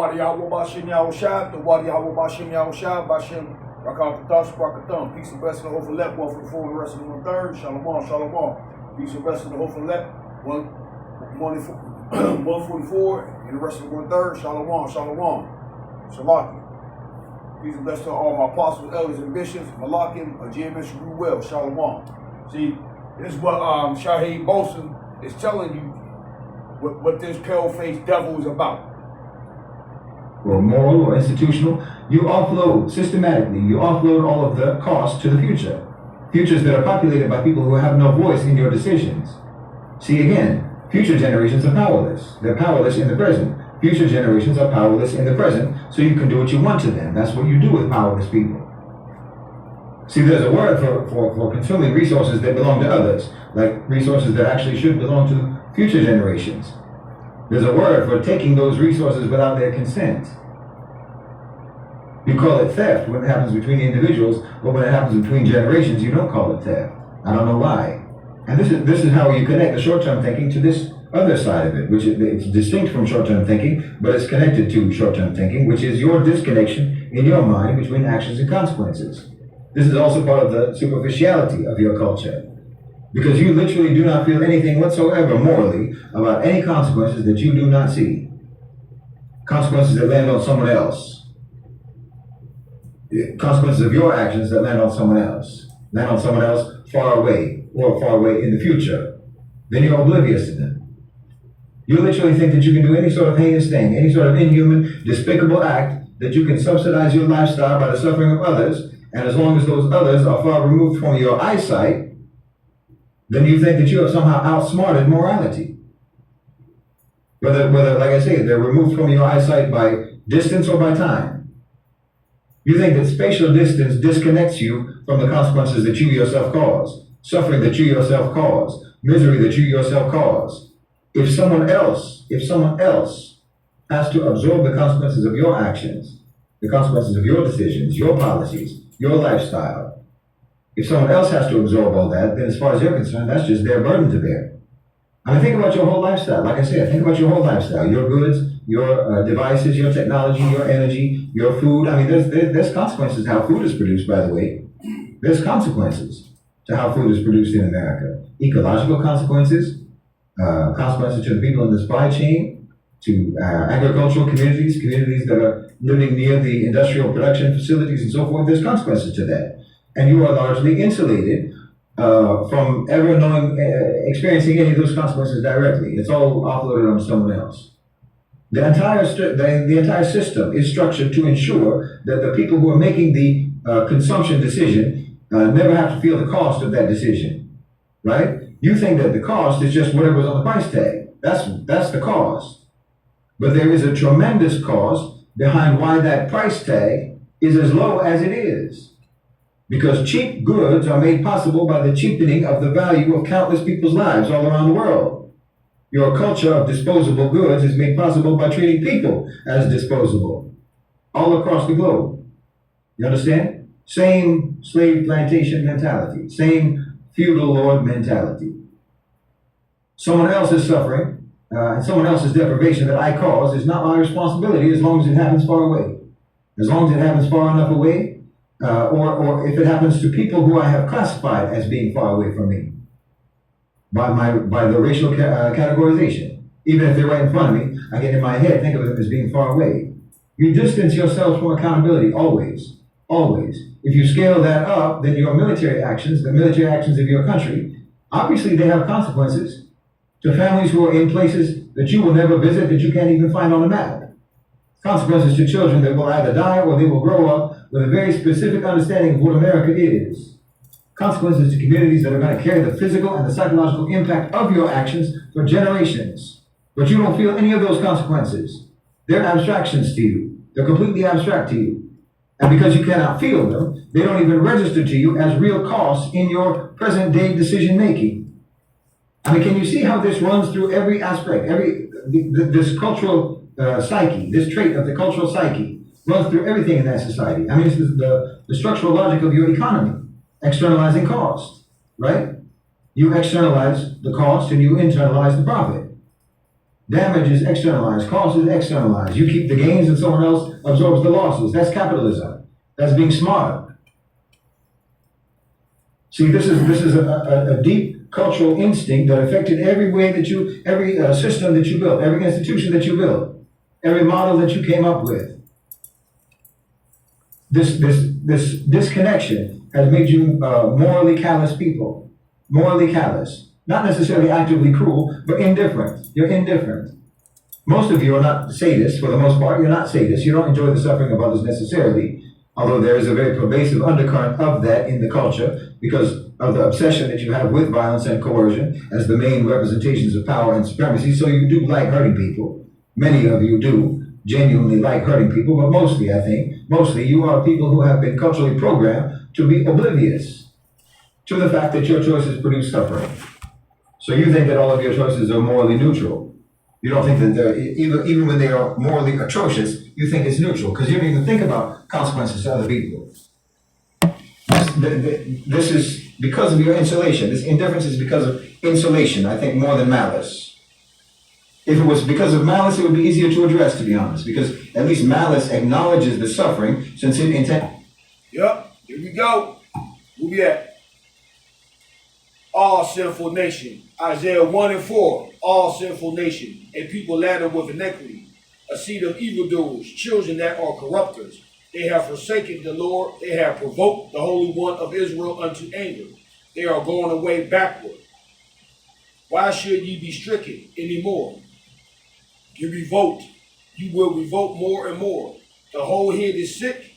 Wadi Yahweh Bashim Yahushua, the Wadi Yahweh Bashim Yahushua, Bashim Rakam Katash, Brakatham. Peace and blessing to the Hophalep, 144, the rest of the 1/3. Shalom, shalom. Peace and blessing to the Hophalep, 144, and the rest of the 1/3. Shalom, shalom. Shalaki. Peace and blessing to all my apostles, elders, and bishops. Malakim, Ajay Bishop Ruel. Shalom. See, this is what Shahid Bolson is telling you what this pale-faced devil is about. Or moral or institutional, you offload systematically, you offload all of the costs to the future. Futures that are populated by people who have no voice in your decisions. See again, future generations are powerless. They're powerless in the present. Future generations are powerless in the present, so you can do what you want to them. That's what you do with powerless people. See, there's a word for consuming resources that belong to others, like resources that actually should belong to future generations. There's a word for taking those resources without their consent. You call it theft when it happens between individuals, but when it happens between generations, you don't call it theft. I don't know why. And this is how you connect the short-term thinking to this other side of it, which it's distinct from short-term thinking, but it's connected to short-term thinking, which is your disconnection in your mind between actions and consequences. This is also part of the superficiality of your culture, because you literally do not feel anything whatsoever morally about any consequences that you do not see. Consequences that land on someone else. Consequences of your actions that land on someone else. Land on someone else far away, or far away in the future. Then you're oblivious to them. You literally think that you can do any sort of heinous thing, any sort of inhuman, despicable act, that you can subsidize your lifestyle by the suffering of others, and as long as those others are far removed from your eyesight, then you think that you have somehow outsmarted morality. Whether, like I say, they're removed from your eyesight by distance or by time. You think that spatial distance disconnects you from the consequences that you yourself cause, suffering that you yourself cause, misery that you yourself cause. If someone else has to absorb the consequences of your actions, the consequences of your decisions, your policies, your lifestyle, if someone else has to absorb all that, then as far as you're concerned, that's just their burden to bear. I mean, think about your whole lifestyle. Like I said, think about your whole lifestyle, your goods, your devices, your technology, your energy, your food. I mean, there's consequences to how food is produced, by the way. There's consequences to how food is produced in America. Ecological consequences, consequences to the people in the supply chain, to agricultural communities that are living near the industrial production facilities and so forth. There's consequences to that. And you are largely insulated from ever experiencing any of those consequences directly. It's all offloaded on someone else. The entire system is structured to ensure that the people who are making the consumption decision never have to feel the cost of that decision, right? You think that the cost is just whatever's on the price tag. That's the cost. But there is a tremendous cost behind why that price tag is as low as it is. Because cheap goods are made possible by the cheapening of the value of countless people's lives all around the world. Your culture of disposable goods is made possible by treating people as disposable all across the globe. You understand? Same slave plantation mentality, same feudal lord mentality. Someone else is suffering, and someone else's deprivation that I cause is not my responsibility as long as it happens far away. As long as it happens far enough away, or if it happens to people who I have classified as being far away from me by the racial categorization. Even if they're right in front of me, I get in my head, think of them as being far away. You distance yourselves from accountability, always, always. If you scale that up, then your military actions, the military actions of your country, obviously they have consequences to families who are in places that you will never visit, that you can't even find on a map. Consequences to children that will either die or they will grow up with a very specific understanding of what America is. Consequences to communities that are going to carry the physical and the psychological impact of your actions for generations. But you don't feel any of those consequences. They're abstractions to you. They're completely abstract to you. And because you cannot feel them, they don't even register to you as real costs in your present day decision making. I mean, can you see how this runs through every aspect, this cultural psyche, this trait of the cultural psyche runs through everything in that society. I mean, it's the structural logic of your economy, externalizing cost, right? You externalize the cost and you internalize the profit. Damage is externalized, cost is externalized. You keep the gains and someone else absorbs the losses. That's capitalism. That's being smart. See, this is a deep cultural instinct that affected every way that every system that you built, every institution that you built, every model that you came up with. This disconnection has made you morally callous people. Morally callous. Not necessarily actively cruel, but indifferent. You're indifferent. Most of you are not sadists, for the most part. You're not sadists. You don't enjoy the suffering of others necessarily, although there is a very pervasive undercurrent of that in the culture because of the obsession that you have with violence and coercion as the main representations of power and supremacy. So you do like hurting people. Many of you do genuinely like hurting people, but mostly, I think, you are people who have been culturally programmed to be oblivious to the fact that your choices produce suffering. So you think that all of your choices are morally neutral. You don't think that they're, even when they are morally atrocious, you think it's neutral because you don't even think about consequences to other people. This is because of your insulation. This indifference is because of insulation, I think, more than malice. If it was because of malice, it would be easier to address, to be honest, because at least malice acknowledges the suffering since it intends. Yep, here we go. Where we at? All sinful nation. Isaiah 1 and 4. All sinful nation, a people laden with iniquity, a seed of evildoers, children that are corrupters. They have forsaken the Lord. They have provoked the Holy One of Israel unto anger. They are going away backward. Why should ye be stricken any more? You revolt. You will revolt more and more. The whole head is sick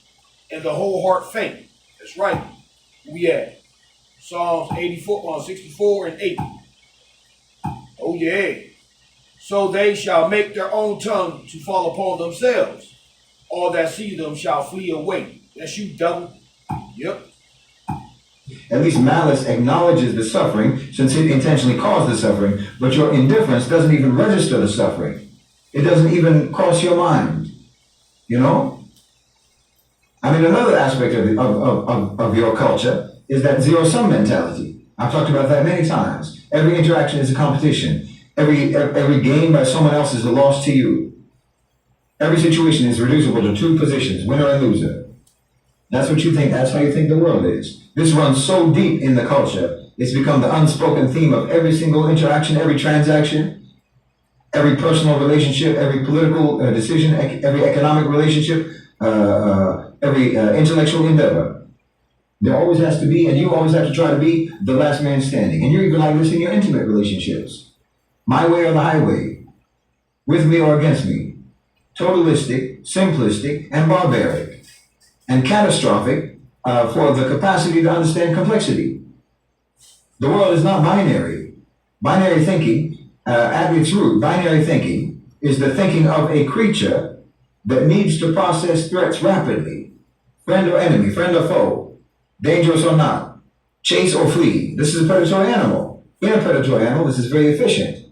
and the whole heart faint. That's right. We at Psalms 64 and 8. Oh yeah. So they shall make their own tongue to fall upon themselves. All that see them shall flee away. That's you, devil. Yep. At least malice acknowledges the suffering since it intentionally caused the suffering, but your indifference doesn't even register the suffering. It doesn't even cross your mind. You know? I mean, another aspect of your culture is that zero-sum mentality. I've talked about that many times. Every interaction is a competition. Every gain by someone else is a loss to you. Every situation is reducible to two positions, winner and loser. That's what you think. That's how you think the world is. This runs so deep in the culture, it's become the unspoken theme of every single interaction, every transaction, every personal relationship, every political decision, every economic relationship, every intellectual endeavor. There always has to be, and you always have to try to be the last man standing. And you're even like this in your intimate relationships. My way or the highway. With me or against me. Totalistic, simplistic, and barbaric. And catastrophic for the capacity to understand complexity. The world is not binary. Binary thinking, at its root, binary thinking is the thinking of a creature that needs to process threats rapidly. Friend or enemy, friend or foe, dangerous or not, chase or flee. This is a predatory animal. In a predatory animal, this is very efficient.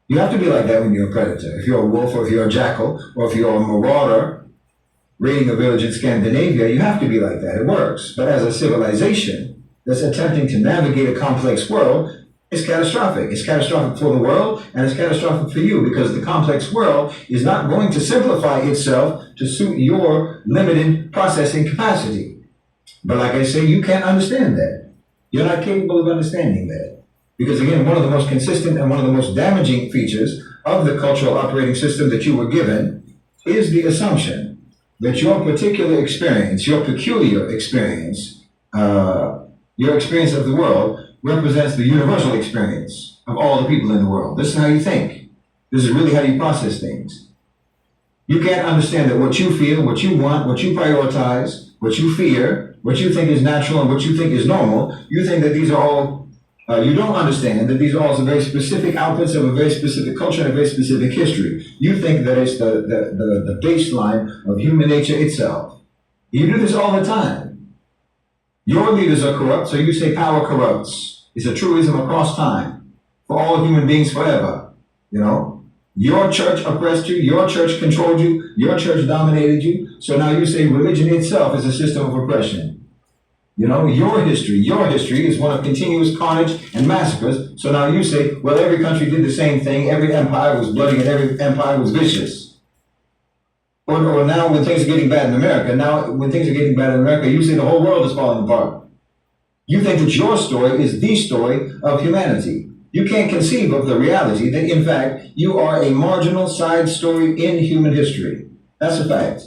You have to be like that when you're a predator. If you're a wolf or if you're a jackal or if you're a marauder raiding a village in Scandinavia, you have to be like that. It works. But as a civilization that's attempting to navigate a complex world, it's catastrophic. It's catastrophic for the world and it's catastrophic for you because the complex world is not going to simplify itself to suit your limited processing capacity. But like I say, you can't understand that. You're not capable of understanding that. Because again, one of the most consistent and one of the most damaging features of the cultural operating system that you were given is the assumption that your particular experience, your peculiar experience, your experience of the world represents the universal experience of all the people in the world. This is how you think. This is really how you process things. You can't understand that what you feel, what you want, what you prioritize, what you fear, what you think is natural and what you think is normal, you think that these are all you don't understand that these are also very specific outputs of a very specific culture and a very specific history. You think that it's the baseline of human nature itself. You do this all the time. Your leaders are corrupt, so you say power corrupts. It's a truism across time for all human beings forever. You know, your church oppressed you, your church controlled you, your church dominated you, so now you say religion itself is a system of oppression. You know, your history is one of continuous carnage and massacres. So now you say, well, every country did the same thing. Every empire was bloody and every empire was vicious. Or now when things are getting bad in America, you say the whole world is falling apart. You think that your story is the story of humanity. You can't conceive of the reality that, in fact, you are a marginal side story in human history. That's a fact.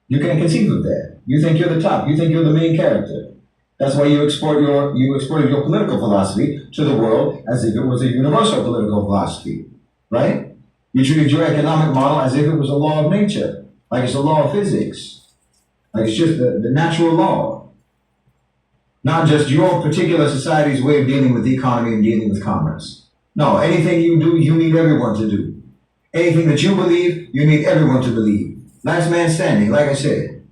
You can't conceive of that. You think you're the top. You think you're the main character. That's why you exported your political philosophy to the world as if it was a universal political philosophy, right? You treated your economic model as if it was a law of nature, like it's a law of physics, like it's just the natural law, not just your particular society's way of dealing with the economy and dealing with commerce. No, anything you do, you need everyone to do. Anything that you believe, you need everyone to believe. Last man standing, like I said.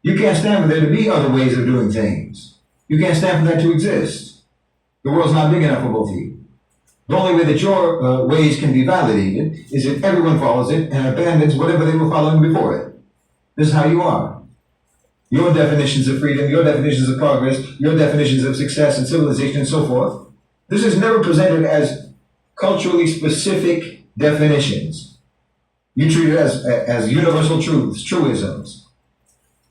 You can't stand for there to be other ways of doing things. You can't stand for that to exist. The world's not big enough for both of you. The only way that your ways can be validated is if everyone follows it and abandons whatever they were following before it. This is how you are. Your definitions of freedom, your definitions of progress, your definitions of success and civilization and so forth, this is never presented as culturally specific definitions. You treat it as universal truths, truisms,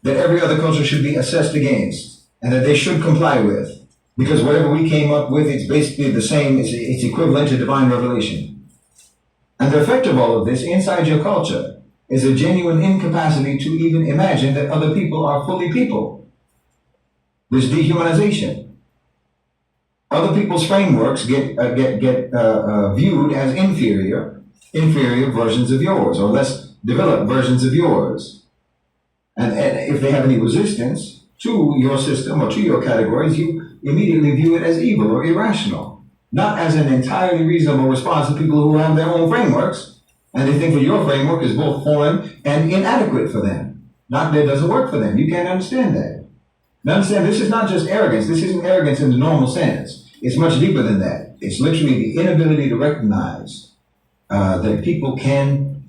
that every other culture should be assessed against and that they should comply with, because whatever we came up with, it's basically the same, it's equivalent to divine revelation. And the effect of all of this inside your culture is a genuine incapacity to even imagine that other people are fully people. This dehumanization. Other people's frameworks get viewed as inferior versions of yours, or less developed versions of yours. And if they have any resistance to your system or to your categories, you immediately view it as evil or irrational, not as an entirely reasonable response to people who have their own frameworks, and they think that your framework is both foreign and inadequate for them. Not that it doesn't work for them. You can't understand that. Now understand, this is not just arrogance. This isn't arrogance in the normal sense. It's much deeper than that. It's literally the inability to recognize that people can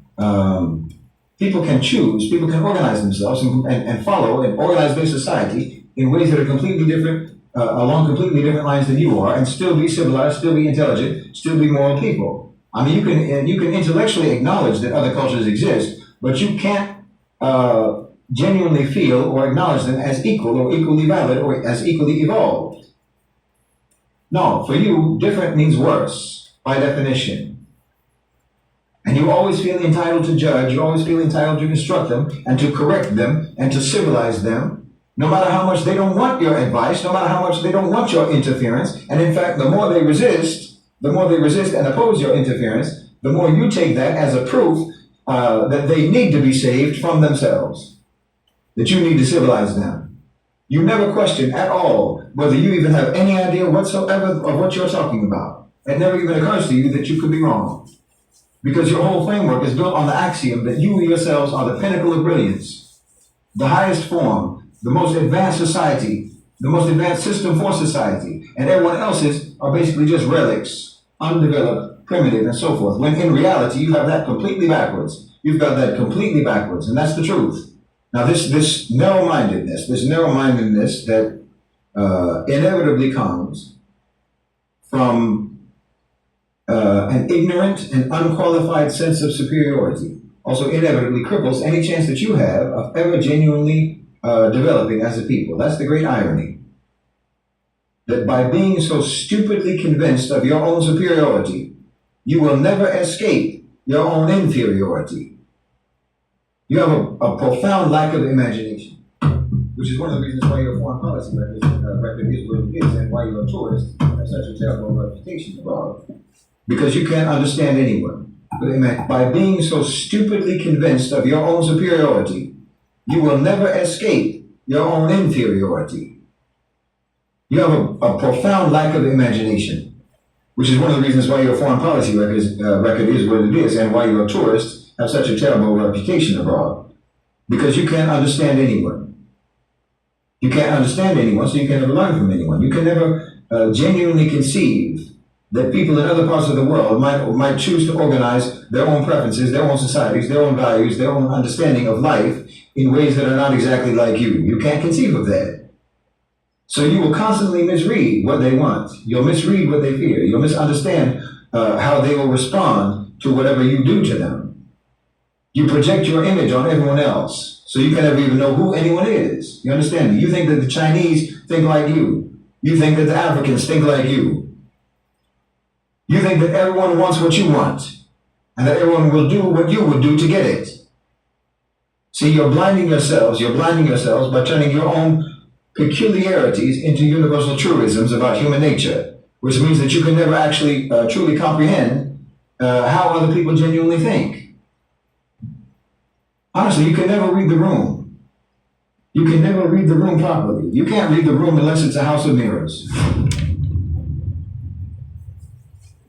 choose, people can organize themselves and follow and organize their society in ways that are completely different, along completely different lines than you are, and still be civilized, still be intelligent, still be moral people. I mean, you can intellectually acknowledge that other cultures exist, but you can't genuinely feel or acknowledge them as equal or equally valid or as equally evolved. No, for you, different means worse, by definition. And you always feel entitled to judge, you always feel entitled to instruct them and to correct them and to civilize them, no matter how much they don't want your advice, no matter how much they don't want your interference. And in fact, the more they resist and oppose your interference, the more you take that as a proof that they need to be saved from themselves, that you need to civilize them. You never question at all whether you even have any idea whatsoever of what you're talking about. It never even occurs to you that you could be wrong. Because your whole framework is built on the axiom that you yourselves are the pinnacle of brilliance, the highest form, the most advanced society, the most advanced system for society, and everyone else's are basically just relics, undeveloped, primitive, and so forth, when in reality you have that completely backwards. You've got that completely backwards, and that's the truth. Now this narrow-mindedness that inevitably comes from an ignorant and unqualified sense of superiority also inevitably cripples any chance that you have of ever genuinely developing as a people. That's the great irony. That by being so stupidly convinced of your own superiority, you will never escape your own inferiority. You have a profound lack of imagination, which is one of the reasons why your foreign policy record is what it is and why you're a tourist have such a terrible reputation abroad. Because you can't understand anyone. By being so stupidly convinced of your own superiority, you will never escape your own inferiority. You have a profound lack of imagination, which is one of the reasons why your foreign policy record is what it is and why your tourists have such a terrible reputation abroad. Because you can't understand anyone. You can't understand anyone, so you can never learn from anyone. You can never genuinely conceive that people in other parts of the world might choose to organize their own preferences, their own societies, their own values, their own understanding of life in ways that are not exactly like you. You can't conceive of that. So you will constantly misread what they want. You'll misread what they fear. You'll misunderstand how they will respond to whatever you do to them. You project your image on everyone else, so you can never even know who anyone is. You understand? You think that the Chinese think like you. You think that the Africans think like you. You think that everyone wants what you want, and that everyone will do what you would do to get it. See, you're blinding yourselves by turning your own peculiarities into universal truisms about human nature, which means that you can never actually truly comprehend how other people genuinely think. Honestly, you can never read the room. You can never read the room properly. You can't read the room unless it's a house of mirrors.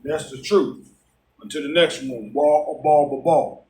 That's the truth. Until the next one, ball.